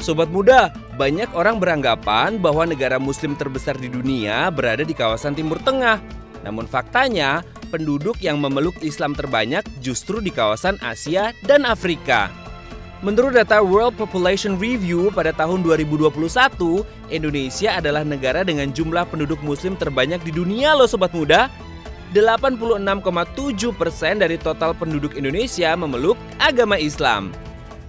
Sobat muda, banyak orang beranggapan bahwa negara muslim terbesar di dunia berada di kawasan Timur Tengah. Namun faktanya, penduduk yang memeluk Islam terbanyak justru di kawasan Asia dan Afrika. Menurut data World Population Review pada tahun 2021, Indonesia adalah negara dengan jumlah penduduk muslim terbanyak di dunia loh sobat muda. 86,7% dari total penduduk Indonesia memeluk agama Islam.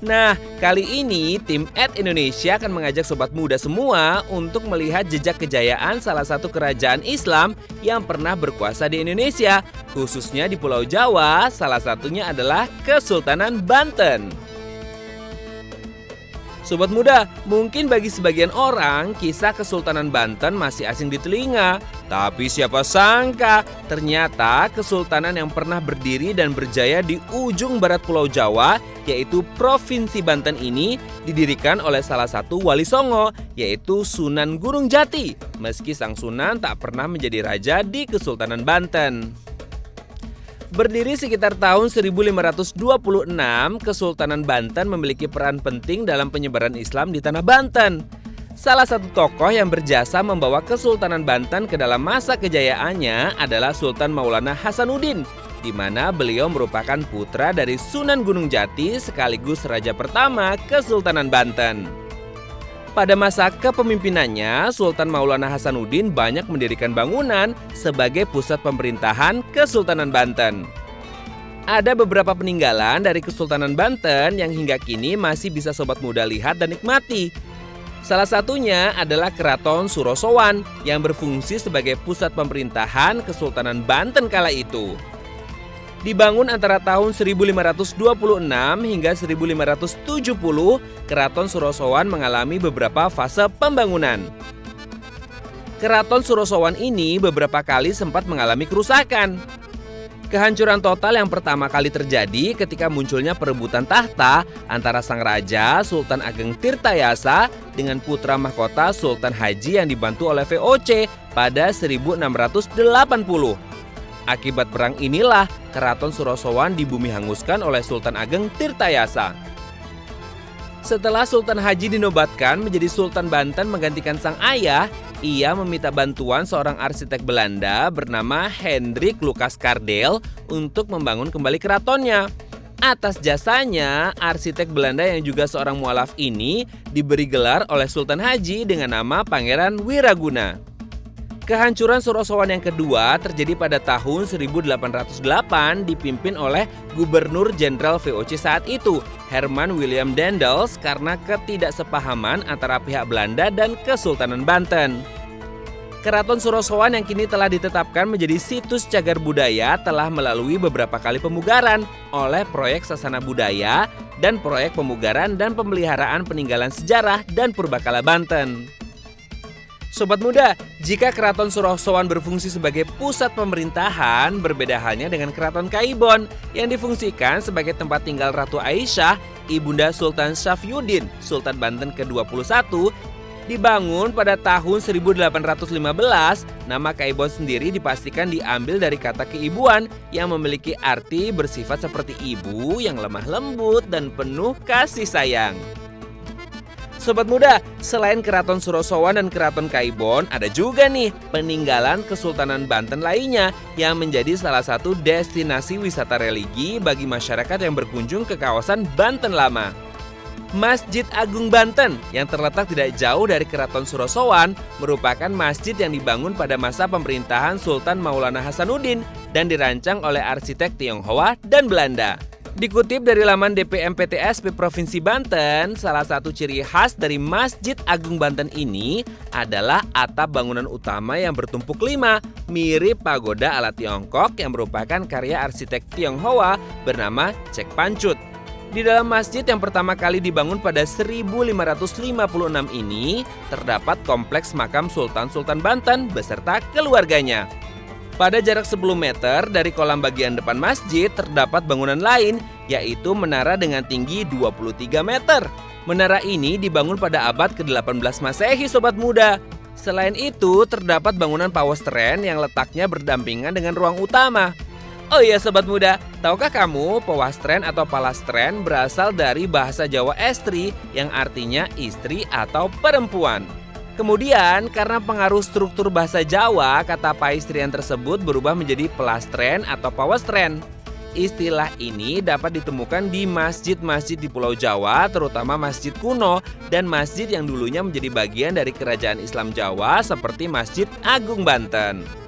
Nah, kali ini tim @Indonesia akan mengajak sobat muda semua untuk melihat jejak kejayaan salah satu kerajaan Islam yang pernah berkuasa di Indonesia, khususnya di Pulau Jawa, salah satunya adalah Kesultanan Banten. Sobat muda, mungkin bagi sebagian orang kisah Kesultanan Banten masih asing di telinga. Tapi siapa sangka, ternyata kesultanan yang pernah berdiri dan berjaya di ujung barat Pulau Jawa, yaitu Provinsi Banten ini, didirikan oleh salah satu wali songo, yaitu Sunan Gunung Jati. Meski sang Sunan tak pernah menjadi raja di Kesultanan Banten. Berdiri sekitar tahun 1526, Kesultanan Banten memiliki peran penting dalam penyebaran Islam di tanah Banten. Salah satu tokoh yang berjasa membawa Kesultanan Banten ke dalam masa kejayaannya adalah Sultan Maulana Hasanuddin, di mana beliau merupakan putra dari Sunan Gunung Jati sekaligus raja pertama Kesultanan Banten. Pada masa kepemimpinannya, Sultan Maulana Hasanuddin banyak mendirikan bangunan sebagai pusat pemerintahan Kesultanan Banten. Ada beberapa peninggalan dari Kesultanan Banten yang hingga kini masih bisa sobat muda lihat dan nikmati. Salah satunya adalah Keraton Surosowan yang berfungsi sebagai pusat pemerintahan Kesultanan Banten kala itu. Dibangun antara tahun 1526 hingga 1570, Keraton Surosowan mengalami beberapa fase pembangunan. Keraton Surosowan ini beberapa kali sempat mengalami kerusakan. Kehancuran total yang pertama kali terjadi ketika munculnya perebutan tahta antara sang raja Sultan Ageng Tirtayasa dengan putra mahkota Sultan Haji yang dibantu oleh VOC pada 1680. Akibat perang inilah Keraton Surosowan dibumi hanguskan oleh Sultan Ageng Tirtayasa. Setelah Sultan Haji dinobatkan menjadi Sultan Banten menggantikan sang ayah, ia meminta bantuan seorang arsitek Belanda bernama Hendrik Lucas Cardel untuk membangun kembali keratonnya. Atas jasanya, arsitek Belanda yang juga seorang mualaf ini diberi gelar oleh Sultan Haji dengan nama Pangeran Wiraguna. Kehancuran Surosowan yang kedua terjadi pada tahun 1808 dipimpin oleh Gubernur Jenderal VOC saat itu, Herman William Daendels, karena ketidaksepahaman antara pihak Belanda dan Kesultanan Banten. Keraton Surosowan yang kini telah ditetapkan menjadi situs cagar budaya telah melalui beberapa kali pemugaran oleh proyek Sasana Budaya dan proyek pemugaran dan pemeliharaan peninggalan sejarah dan purbakala Banten. Sobat muda, jika Keraton Surosowan berfungsi sebagai pusat pemerintahan, berbeda halnya dengan Keraton Kaibon yang difungsikan sebagai tempat tinggal Ratu Aisyah, Ibunda Sultan Syafyuddin, Sultan Banten ke-21, dibangun pada tahun 1815. Nama Kaibon sendiri dipastikan diambil dari kata keibuan yang memiliki arti bersifat seperti ibu yang lemah lembut dan penuh kasih sayang. Sobat muda, selain Keraton Surosowan dan Keraton Kaibon, ada juga nih peninggalan Kesultanan Banten lainnya yang menjadi salah satu destinasi wisata religi bagi masyarakat yang berkunjung ke kawasan Banten Lama. Masjid Agung Banten yang terletak tidak jauh dari Keraton Surosowan merupakan masjid yang dibangun pada masa pemerintahan Sultan Maulana Hasanuddin dan dirancang oleh arsitek Tionghoa dan Belanda. Dikutip dari laman DPMPTSP Provinsi Banten, salah satu ciri khas dari Masjid Agung Banten ini adalah atap bangunan utama yang bertumpuk 5, mirip pagoda ala Tiongkok yang merupakan karya arsitek Tionghoa bernama Cek Pancut. Di dalam masjid yang pertama kali dibangun pada 1556 ini, terdapat kompleks makam Sultan-Sultan Banten beserta keluarganya. Pada jarak 10 meter dari kolam bagian depan masjid terdapat bangunan lain, yaitu menara dengan tinggi 23 meter. Menara ini dibangun pada abad ke-18 Masehi, sobat muda. Selain itu, terdapat bangunan pawestren yang letaknya berdampingan dengan ruang utama. Oh iya sobat muda, tahukah kamu pewastren atau palastren berasal dari bahasa Jawa estri yang artinya istri atau perempuan. Kemudian karena pengaruh struktur bahasa Jawa, kata paistrian tersebut berubah menjadi pelastren atau pawastren. Istilah ini dapat ditemukan di masjid-masjid di Pulau Jawa, terutama masjid kuno dan masjid yang dulunya menjadi bagian dari Kerajaan Islam Jawa seperti Masjid Agung Banten.